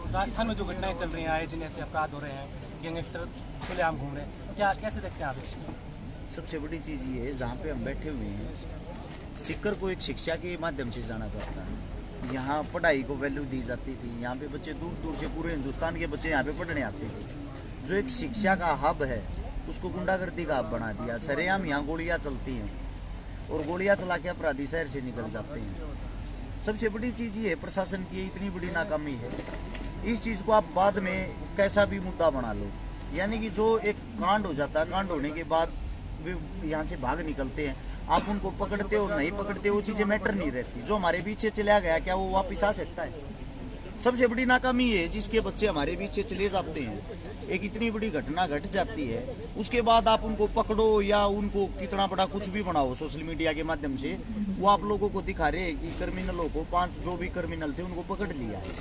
राजस्थान में जो घटनाएं चल रही हैं, आए दिन ऐसे अपराध हो रहे हैं, गैंगस्टर खुलेआम घूम रहे हैं, क्या कैसे देखते हैं आप? सबसे बड़ी चीज़ ये है, जहाँ पे हम बैठे हुए हैं, सीकर को एक शिक्षा के माध्यम से जाना जाता है। यहाँ पढ़ाई को वैल्यू दी जाती थी। यहाँ पे बच्चे दूर दूर से, पूरे हिंदुस्तान के बच्चे यहाँ पे पढ़ने आते थे। जो एक शिक्षा का हब है, उसको गुंडागर्दी का हब बना दिया। सरेआम यहाँ गोलियाँ चलती हैं और गोलियाँ चला के अपराधी शहर से निकल जाते हैं। सबसे बड़ी चीज़ ये है, प्रशासन की इतनी बड़ी नाकामी है। इस चीज़ को आप बाद में कैसा भी मुद्दा बना लो, यानी कि जो एक कांड हो जाता है, कांड होने के बाद वे यहाँ से भाग निकलते हैं, आप उनको पकड़ते हो नहीं पकड़ते, वो चीज़ें मैटर नहीं रहती। जो हमारे पीछे चला गया, क्या वो वापस आ सकता है? सबसे बड़ी नाकामी ये है, जिसके बच्चे हमारे पीछे चले जाते हैं, एक इतनी बड़ी घटना घट जाती है, उसके बाद आप उनको पकड़ो या उनको कितना बड़ा कुछ भी बनाओ सोशल मीडिया के माध्यम से, वो आप लोगों को दिखा रहे हैं कि क्रिमिनलों को, 5 जो भी क्रिमिनल थे उनको पकड़ लिया है,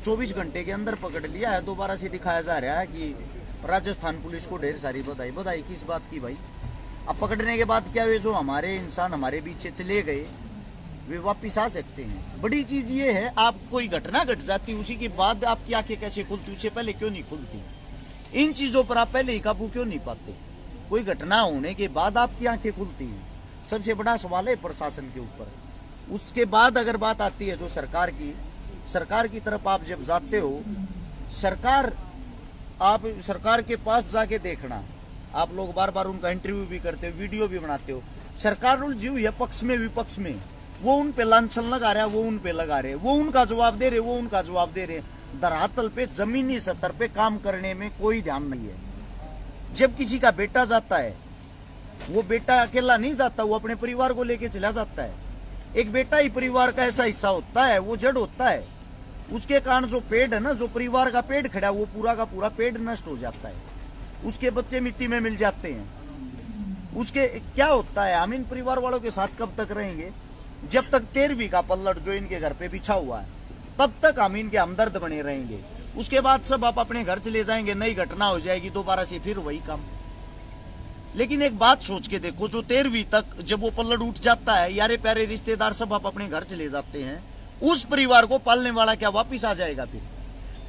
24 घंटे के अंदर पकड़ लिया है। दोबारा से दिखाया जा रहा है कि राजस्थान पुलिस को ढेर सारी बधाई। बधाई किस बात की भाई? अब पकड़ने के बाद क्या वे जो हमारे इंसान हमारे पीछे चले गए, वे वापिस आ सकते हैं। बड़ी चीज़ ये है, आप कोई घटना घट जाती, उसी के बाद आपकी आंखें कैसे खुलती, उससे पहले क्यों नहीं खुलती? इन चीज़ों पर आप पहले ही काबू क्यों नहीं पाते? कोई घटना होने के बाद आपकी आंखें खुलती हैं। सबसे बड़ा सवाल है प्रशासन के ऊपर। उसके बाद अगर बात आती है जो सरकार की तरफ आप जब जाते हो, आप सरकार के पास जाके देखना, आप लोग बार बार उनका इंटरव्यू भी करते हो, वीडियो भी बनाते हो। सरकार जीव है पक्ष में विपक्ष में, वो उन पे लांछन लगा रहा है, वो उन पे लगा रहे, वो उनका जवाब दे रहे, वो उनका जवाब दे रहे। धरातल पे जमीनी स्तर पे काम करने में कोई ध्यान नहीं है। जब किसी का बेटा जाता है, वो बेटा अकेला नहीं जाता, वो अपने परिवार को लेके चला जाता है। एक बेटा ही परिवार का ऐसा हिस्सा होता है, वो जड़ होता है। उसके कारण जो पेड़ है ना, जो परिवार का पेड़ खड़ा, वो पूरा का पूरा पेड़ नष्ट हो जाता है। उसके बच्चे मिट्टी में मिल जाते हैं। उसके क्या होता है, हम इन परिवार वालों के साथ कब तक रहेंगे? जब तक 13वीं का पल्लड़ जो इनके घर पे बिछा हुआ है, तब तक हम इनके हमदर्द बने रहेंगे। उसके बाद सब आप अपने घर चले जाएंगे, नई घटना हो जाएगी, दोबारा से फिर वही काम। लेकिन एक बात सोच के देखो, जो 13वीं तक जब वो पल्लड़ उठ जाता है, यारे प्यारे रिश्तेदार सब आप अपने घर चले जाते हैं, उस परिवार को पालने वाला क्या वापिस आ जाएगा?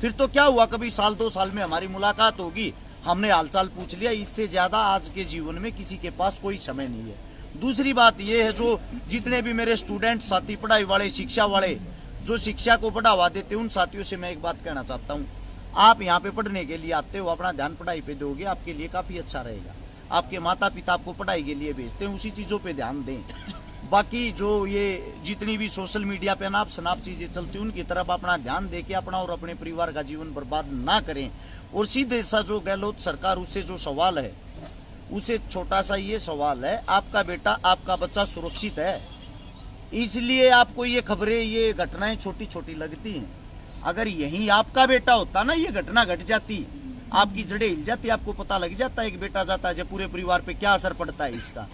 फिर तो क्या हुआ, कभी साल 2 साल में हमारी मुलाकात होगी, हमने हालचाल पूछ लिया। इससे ज्यादा आज के जीवन में किसी के पास कोई समय नहीं है। दूसरी बात यह है, जो जितने भी मेरे स्टूडेंट साथी, पढ़ाई वाले, शिक्षा वाले, जो शिक्षा को बढ़ावा देते, उन साथियों से मैं एक बात कहना चाहता हूँ, आप यहाँ पे पढ़ने के लिए आते हो, अपना ध्यान पढ़ाई पे दोगे, आपके लिए काफी अच्छा रहेगा। आपके माता पिता आपको पढ़ाई के लिए भेजते हैं, उसी चीजों पे ध्यान दें। बाकी जो ये जितनी भी सोशल मीडिया पे नाप शनाप चीजें चलती हैं, उनकी तरफ अपना ध्यान दे के अपना और अपने परिवार का जीवन बर्बाद ना करें। और सीधे सा जो गहलोत सरकार, उससे जो सवाल है, उसे छोटा सा ये सवाल है, आपका बेटा, आपका बच्चा सुरक्षित है, इसलिए आपको ये खबरें, ये घटनाएं छोटी छोटी लगती हैं। अगर यही आपका बेटा होता ना, ये घटना घट जाती, आपकी जड़ें हिल जाती, आपको पता लग जाता है एक बेटा जाता है, जब पूरे परिवार पे क्या असर पड़ता है इसका।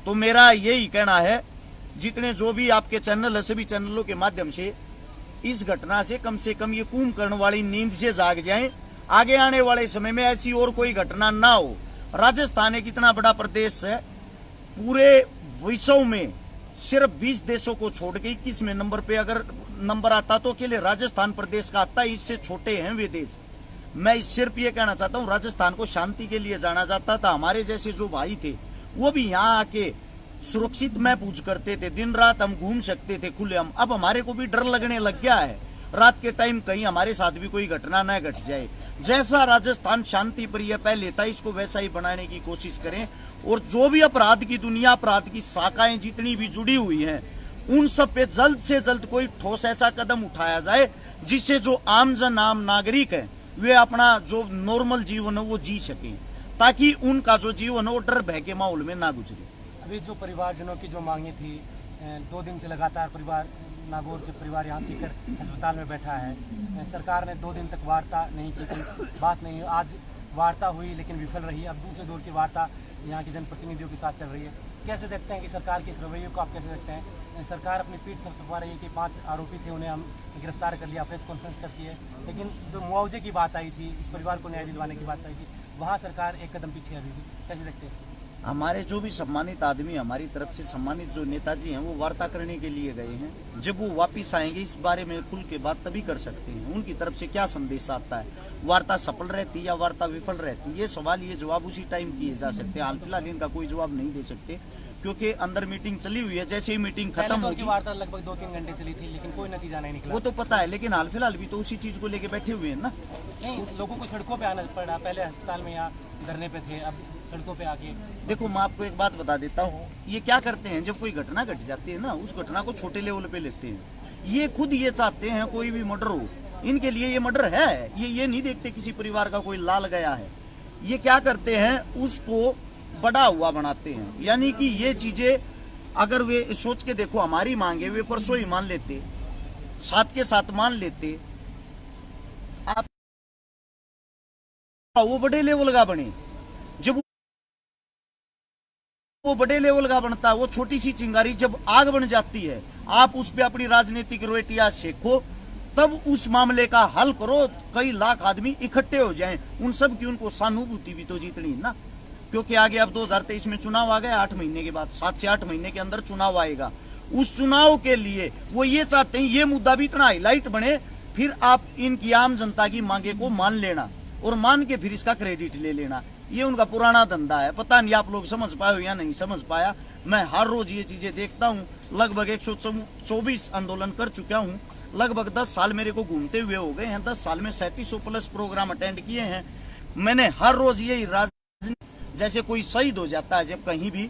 तो मेरा यही कहना है, जितने जो भी आपके चैनल है, सभी चैनलों के माध्यम से इस घटना से कम ये कुंभकर्ण वाली नींद से जाग जाएं। आगे आने वाले समय में ऐसी और कोई घटना ना हो। राजस्थान एक इतना बड़ा प्रदेश है, पूरे विश्व में सिर्फ 20 देशों को छोड़ के 21वें नंबर पे अगर नंबर आता तो अकेले राजस्थान प्रदेश का आता है। इससे छोटे हैं वे देश। मैं सिर्फ ये कहना चाहता हूँ, राजस्थान को शांति के लिए जाना जाता था। हमारे जैसे जो भाई थे, वो भी यहाँ आके सुरक्षित महफूज करते थे, दिन रात हम घूम सकते थे खुलेआम। अब हमारे को भी डर लगने लग गया है, रात के टाइम कहीं हमारे साथ भी कोई घटना न घट जाए। जैसा राजस्थान शांति प्रिय पहले था, इसको वैसा ही बनाने की कोशिश करें। और जो भी अपराध की दुनिया, अपराध की शाखाएं जितनी भी जुड़ी हुई हैं, उन सब पे जल्द से जल्द कोई ठोस ऐसा कदम उठाया जाए, जिससे जो आमजन, आम नागरिक है, वे अपना जो नॉर्मल जीवन है वो जी सकें, ताकि उनका जो जीवन है वो डर भय के माहौल में ना गुजरे। अभी जो परिवारजनों की जो मांगे थी, 2 दिन से लगातार परिवार नागौर से परिवार यहाँ सीकर अस्पताल में बैठा है। सरकार ने 2 दिन तक वार्ता नहीं की, कोई बात नहीं। आज वार्ता हुई लेकिन विफल रही। अब दूसरे दौर की वार्ता यहाँ के जनप्रतिनिधियों के साथ चल रही है। कैसे देखते हैं कि सरकार के इस रवैये को आप कैसे देखते हैं? सरकार अपनी पीठ थपथपा रही है कि 5 आरोपी थे, उन्हें हम गिरफ्तार कर लिया, प्रेस कॉन्फ्रेंस करती है। लेकिन जो मुआवजे की बात आई थी, इस परिवार को न्याय दिलवाने की बात आई थी, वहाँ सरकार एक कदम पीछे अभी भी। कैसे देखते हैं? हमारे जो भी सम्मानित आदमी, हमारी तरफ से सम्मानित जो नेताजी हैं, वो वार्ता करने के लिए गए हैं। जब वो वापस आएंगे इस बारे में खुल के बात तभी कर सकते हैं, उनकी तरफ से क्या संदेश आता है, वार्ता सफल रहती है या वार्ता विफल रहती है, ये सवाल, ये जवाब उसी टाइम किए जा सकते हैं। हाल फिलहाल इनका कोई जवाब नहीं दे सकते क्योंकि अंदर मीटिंग चली हुई है। जैसे ही मीटिंग खत्म होगी, वार्ता लगभग 2-3 घंटे चली थी, लेकिन कोई नतीजा नहीं निकला। वो तो पता है, लेकिन हाल फिलहाल भी तो उसी चीज को लेके बैठे हुए हैं ना। नहीं, लोगों को सड़कों पे आना पड़ा, पहले अस्पताल में या धरने पे थे, अब सड़कों पे आके। देखो, मैं आपको एक बात बता देता हूँ, ये क्या करते हैं, जब कोई घटना घट जाती है ना, उस घटना को छोटे लेवल पे लेते हैं। ये खुद ये चाहते हैं कोई भी मर्डर हो, इनके लिए ये मर्डर है। ये नहीं देखते किसी परिवार का कोई लाल गया है। ये क्या करते हैं, उसको बड़ा हुआ बनाते हैं। यानी कि ये चीजें अगर वे सोच के देखो, हमारी मांगे वे परसों ही मान लेते, साथ के साथ मान लेते, आप वो बड़े लेवल का बने। जब वो बड़े लेवल का बनता है, वो छोटी सी चिंगारी जब आग बन जाती है, आप उस पे अपनी राजनीतिक रोटियां सेको, तब उस मामले का हल करो। कई लाख आदमी इकट्ठे हो जाएं, उन सब की उनको सहानुभूति भी तो जीतनी है ना। क्योंकि आगे अब 2023 में चुनाव आ गया, 8 महीने के बाद, 7 से 8 महीने के अंदर चुनाव आएगा। उस चुनाव के लिए वो ये चाहते हैं ये मुद्दा भी इतना हाईलाइट बने, फिर आप इनकी आम जनता की मांगे को मान लेना और मान के फिर इसका क्रेडिट ले लेना। ये उनका पुराना धंधा है। पता नहीं आप लोग समझ पाए हो या नहीं समझ पाया। मैं हर रोज ये चीजें देखता हूँ। लगभग 124 आंदोलन कर चुका हूँ। लगभग 10 साल मेरे को घूमते हुए हो गए हैं। 10 साल में 3700 प्लस प्रोग्राम अटेंड किए हैं। मैंने हर रोज यही राजनीति, जैसे कोई शहीद हो जाता है, जब कहीं भी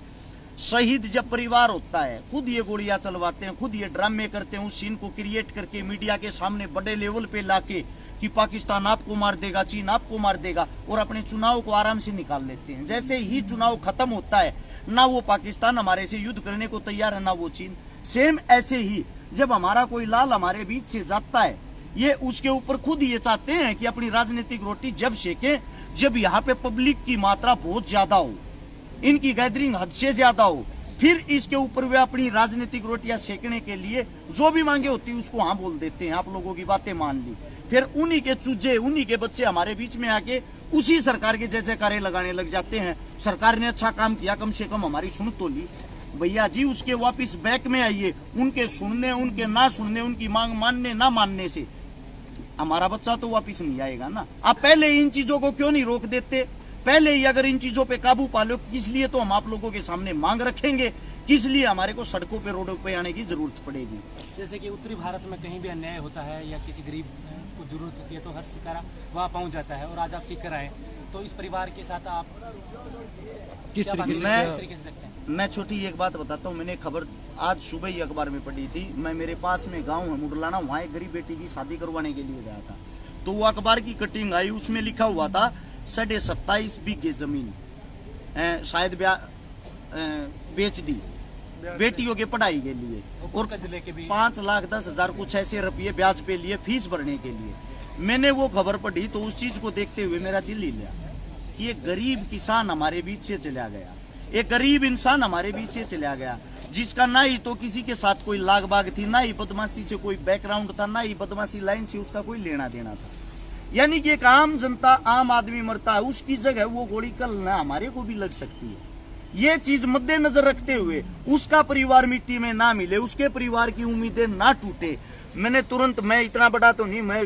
शहीद जब परिवार होता है, खुद ये गोलियां चलवाते हैं, खुद ये ड्रामे करते हैं, उस सीन को क्रिएट करके मीडिया के सामने बड़े लेवल पे लाके कि पाकिस्तान आपको मार देगा, चीन आपको मार देगा, और अपने चुनाव को आराम से निकाल लेते हैं। जैसे ही चुनाव खत्म होता है, ना वो पाकिस्तान हमारे से युद्ध करने को तैयार है, ना वो चीन। सेम ऐसे ही जब हमारा कोई लाल हमारे बीच से जाता है, ये उसके ऊपर खुद ये चाहते हैं कि अपनी राजनीतिक रोटी जब सेके, जब यहाँ पे पब्लिक की मात्रा बहुत ज्यादा हो, इनकी गैदरिंग हद से ज्यादा हो, फिर इसके ऊपर वे अपनी राजनीतिक रोटियां सेकने के लिए जो भी मांगे होती है उसको हाँ बोल देते हैं। आप लोगों की बातें मान ली, फिर उन्हीं के चूजे, उन्हीं के बच्चे हमारे बीच में आके उसी सरकार के जय जयकारे लगाने लग जाते हैं। सरकार ने अच्छा काम किया, कम से कम हमारी सुन तो ली। भैया जी, उसके वापिस बैक में आइए। उनके सुनने, उनके ना सुनने, उनकी मांग मानने ना मानने से हमारा बच्चा तो वापिस नहीं आएगा ना। आप पहले इन चीजों को क्यों नहीं रोक देते? पहले ही अगर इन चीजों पे काबू पा लो, किस लिए तो हम आप लोगों के सामने मांग रखेंगे, किस लिए हमारे को सड़कों पे, रोडों पे आने की जरूरत पड़ेगी। जैसे कि उत्तरी भारत में कहीं भी अन्याय होता है या किसी गरीब को जरूरत होती है तो हर शिकारा वहाँ पहुँच जाता है, और आज आप सीकर आए तो इस परिवार के साथ आप किस तरीके से सकते हैं? मैं छोटी एक बात बताता हूँ। मैंने खबर आज सुबह ही अखबार में पढ़ी थी। मैं, मेरे पास में गाँव है मुडलाना, वहाँ एक गरीब बेटी की शादी करवाने के लिए गया था, तो वो अखबार की कटिंग आई, उसमें लिखा हुआ था 27.5 बीघे जमीन शायद बेच दी बेटियों के पढ़ाई के लिए, और 5,10,000 कुछ ऐसे रुपये ब्याज पे लिए फीस भरने के लिए। मैंने वो खबर पढ़ी तो उस चीज को देखते हुए मेरा दिल हिल गया कि एक गरीब किसान हमारे बीच से चला गया, एक गरीब इंसान हमारे बीच से चला गया, जिसका ना ही तो किसी के साथ कोई लाग बाग थी, ना ही बदमाशी से कोई बैकग्राउंड था, ना ही बदमाशी लाइन से उसका कोई लेना देना था। यानी कि एक आम जनता, आम आदमी मरता है, उसकी जगह वो गोली कल ना हमारे को भी लग सकती है। ये चीज मद्देनजर रखते हुए उसका परिवार मिट्टी में ना मिले, उसके परिवार की उम्मीदें ना टूटे, मैंने तुरंत, मैं इतना बड़ा तो नहीं, मैं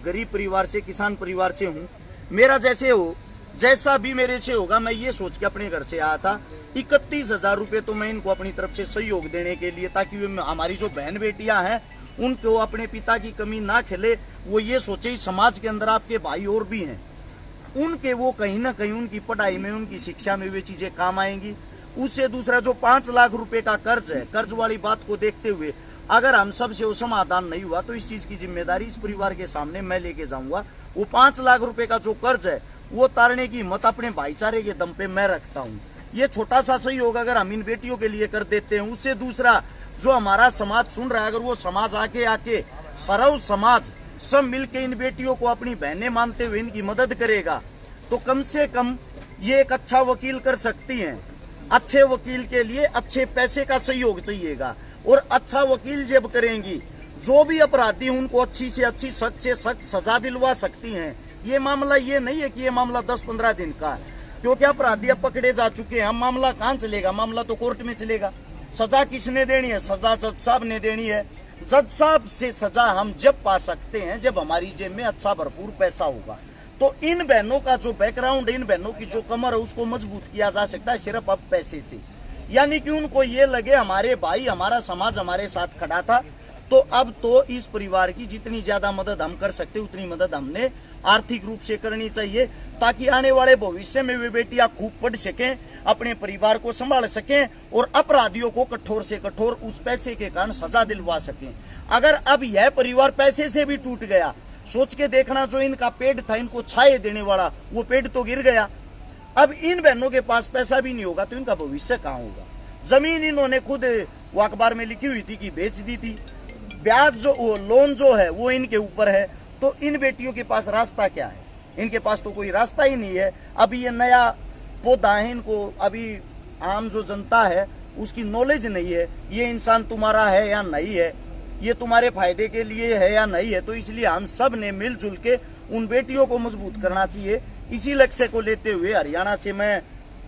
गरीब परिवार से, किसान परिवार से हूँ, मेरा जैसे हो, जैसा भी मेरे से होगा, मैं ये सोच के अपने घर से आया था। 31,000 रुपये तो मैं इनको अपनी तरफ से सहयोग देने के लिए, ताकि वे हमारी जो बहन बेटियां हैं उनको अपने पिता की कमी ना खिले, वो ये सोचे इस समाज के अंदर आपके भाई और भी हैं, उनके वो कहीं ना कहीं उनकी पढ़ाई में, उनकी शिक्षा में वे चीजें काम आएंगी। उससे दूसरा जो 5 लाख रुपए का कर्ज है, कर्ज वाली बात को देखते हुए अगर हम सब से वो समाधान नहीं हुआ तो इस चीज की जिम्मेदारी इस परिवार के सामने मैं लेके जाऊंगा। वो 5 लाख रुपए का जो कर्ज है वो तारने की हिम्मत अपने भाईचारे के दम पे मैं रखता हूँ। ये छोटा सा सहयोग अगर हम इन बेटियों के लिए कर देते हैं, उससे दूसरा जो हमारा समाज सुन रहा है, अगर वो समाज आके सरव समाज सब मिलके इन बेटियों को अपनी बहनें मानते हुए इनकी मदद करेगा, तो कम से कम ये एक अच्छा वकील कर सकती हैं। अच्छे वकील के लिए अच्छे पैसे का सहयोग चाहिएगा, और अच्छा वकील जब करेंगी, जो भी अपराधी उनको अच्छी से अच्छी, सख्त से सख्त सजा दिलवा सकती हैं। ये मामला ये नहीं है कि ये मामला 10-15 दिन का है। क्योंकि अपराधी अब पकड़े जा चुके हैं। हम मामला कहाँ चलेगा? मामला तो कोर्ट में चलेगा। सजा किसने देनी है? सजा जज साहब ने देनी है। जज साहब से सजा हम जब पा सकते हैं जब हमारी जेब में अच्छा भरपूर पैसा होगा। तो इन बहनों का जो बैकग्राउंड, इन बहनों की जो कमर है उसको मजबूत किया जा सकता है सिर्फ अब पैसे से। यानी कि उनको ये लगे हमारे भाई, हमारा समाज हमारे साथ खड़ा था, तो अब तो इस परिवार की जितनी ज्यादा मदद हम कर सकते उतनी मदद हमने आर्थिक रूप से करनी चाहिए, ताकि आने वाले भविष्य में वे बेटियां खूब पढ़ सकें, अपने परिवार को संभाल सकें और अपराधियों को कठोर से कठोर उस पैसे के कारण सजा दिलवा सकें। अगर अब यह परिवार पैसे से भी टूट गया, सोच के देखना, जो इनका पेड़ था इनको छाए देने वाला, वो पेड़ तो गिर गया। अब इन बहनों के पास पैसा भी नहीं होगा तो इनका भविष्य कहाँ होगा? जमीन इन्होंने खुद वो अखबार में लिखी हुई थी कि बेच दी थी, ब्याज जो वो लोन जो है वो इनके ऊपर है। तो इन बेटियों के पास रास्ता क्या है? इनके पास तो कोई रास्ता ही नहीं है। अभी ये नया पौधा है, इनको अभी आम जो जनता है उसकी नॉलेज नहीं है, ये इंसान तुम्हारा है या नहीं है, ये तुम्हारे फायदे के लिए है या नहीं है। तो इसलिए हम सब ने मिलजुल के उन बेटियों को मजबूत करना चाहिए। इसी लक्ष्य को लेते हुए हरियाणा से मैं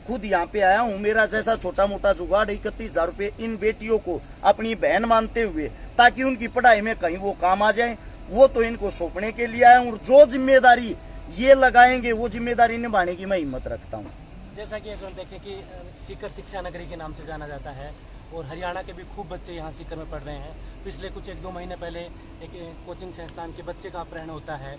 खुद यहाँ पे आया हूँ। मेरा जैसा छोटा मोटा जुगाड़ 31,000 रुपये इन बेटियों को अपनी बहन मानते हुए, ताकि उनकी पढ़ाई में कहीं वो काम आ जाए, वो तो इनको सौंपने के लिए आया हूँ। और जो जिम्मेदारी ये लगाएंगे वो जिम्मेदारी निभाने की मैं हिम्मत रखता हूँ। जैसा कि अपन देखें कि सीकर शिक्षा नगरी के नाम से जाना जाता है और हरियाणा के भी खूब बच्चे यहाँ सीकर में पढ़ रहे हैं। पिछले कुछ 1-2 महीने पहले एक कोचिंग संस्थान के बच्चे का अपहरण होता है।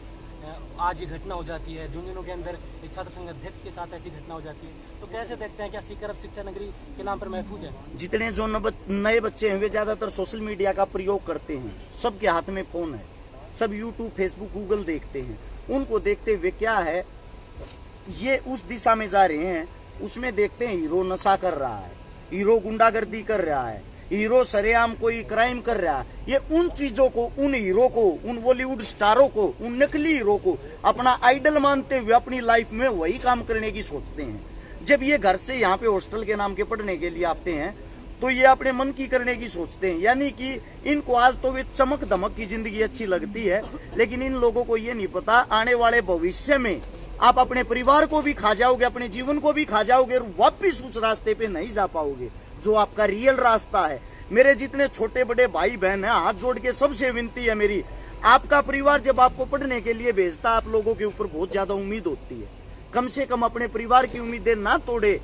आज ये घटना हो जाती है। झुंझुनू के अंदर एक छात्र संघ अध्यक्ष के साथ ऐसी घटना हो जाती है। तो कैसे देखते हैं, क्या सीकर अब शिक्षा नगरी के नाम पर महफूज है? जितने जो नए बच्चे हैं वे ज़्यादातर सोशल मीडिया का प्रयोग करते हैं। सबके हाथ में फ़ोन है, सब यूट्यूब, फेसबुक, गूगल देखते हैं। उनको देखते हुए क्या है, ये उस दिशा में जा रहे हैं। उसमें देखते हैं हीरो नशा कर रहा है, हीरो गुंडागर्दी कर रहा है, हीरो सरेआम कोई क्राइम कर रहा है। ये उन चीज़ों को, उन हीरो को, उन बॉलीवुड स्टारों को, उन नकली हीरो को अपना आइडल मानते हुए अपनी लाइफ में वही काम करने की सोचते हैं। जब ये घर से यहाँ पे हॉस्टल के नाम के पढ़ने के लिए आते हैं तो ये अपने मन की करने की सोचते हैं। यानी कि इनको आज तो वे चमक धमक की जिंदगी अच्छी लगती है, लेकिन इन लोगों को ये नहीं पता आने वाले भविष्य में आप अपने परिवार को भी खा जाओगे, अपने जीवन को भी खा जाओगे और वापिस उस रास्ते पे नहीं जा पाओगे जो आपका रियल रास्ता है। मेरे जितने छोटे बड़े भाई बहन हैं, हाथ जोड़ के सबसे विनती है मेरी, आपका परिवार जब आपको पढ़ने के लिए भेजता, आप लोगों के ऊपर बहुत ज्यादा उम्मीद होती है। कम से कम अपने परिवार की उम्मीदें ना तोड़े।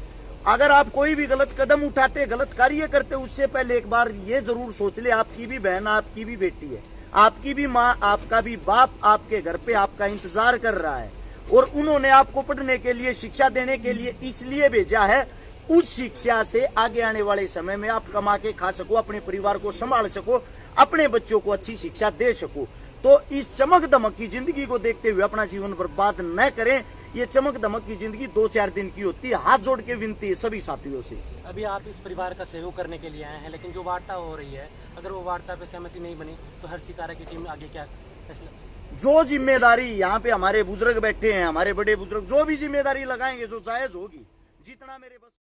अगर आप कोई भी गलत कदम उठाते, गलत कार्य करते, उससे पहले एक बार ये जरूर सोच ले, आपकी भी बहन, आपकी भी बेटी है, आपकी भी माँ, आपका भी बाप आपके घर पे आपका इंतजार कर रहा है। और उन्होंने आपको पढ़ने के लिए, शिक्षा देने के लिए इसलिए भेजा है, उस शिक्षा से आगे आने वाले समय में आप कमा के खा सको, अपने परिवार को संभाल सको, अपने बच्चों को अच्छी शिक्षा दे सको। तो इस चमक दमक की जिंदगी को देखते हुए अपना जीवन बर्बाद न करें। ये चमक दमक की जिंदगी 2-4 दिन की होती है। हाथ जोड़ के विनती है सभी साथियों से। अभी आप इस परिवार का सहयोग करने के लिए आए हैं, लेकिन जो वार्ता हो रही है, अगर वो वार्ता पे सहमति नहीं बनी तो हर शिकारा की टीम आगे क्या फैसला? जो जिम्मेदारी यहाँ पे हमारे बुजुर्ग बैठे हैं, हमारे बड़े बुजुर्ग, जो भी जिम्मेदारी लगाएंगे जो जायज होगी, जितना मेरे बस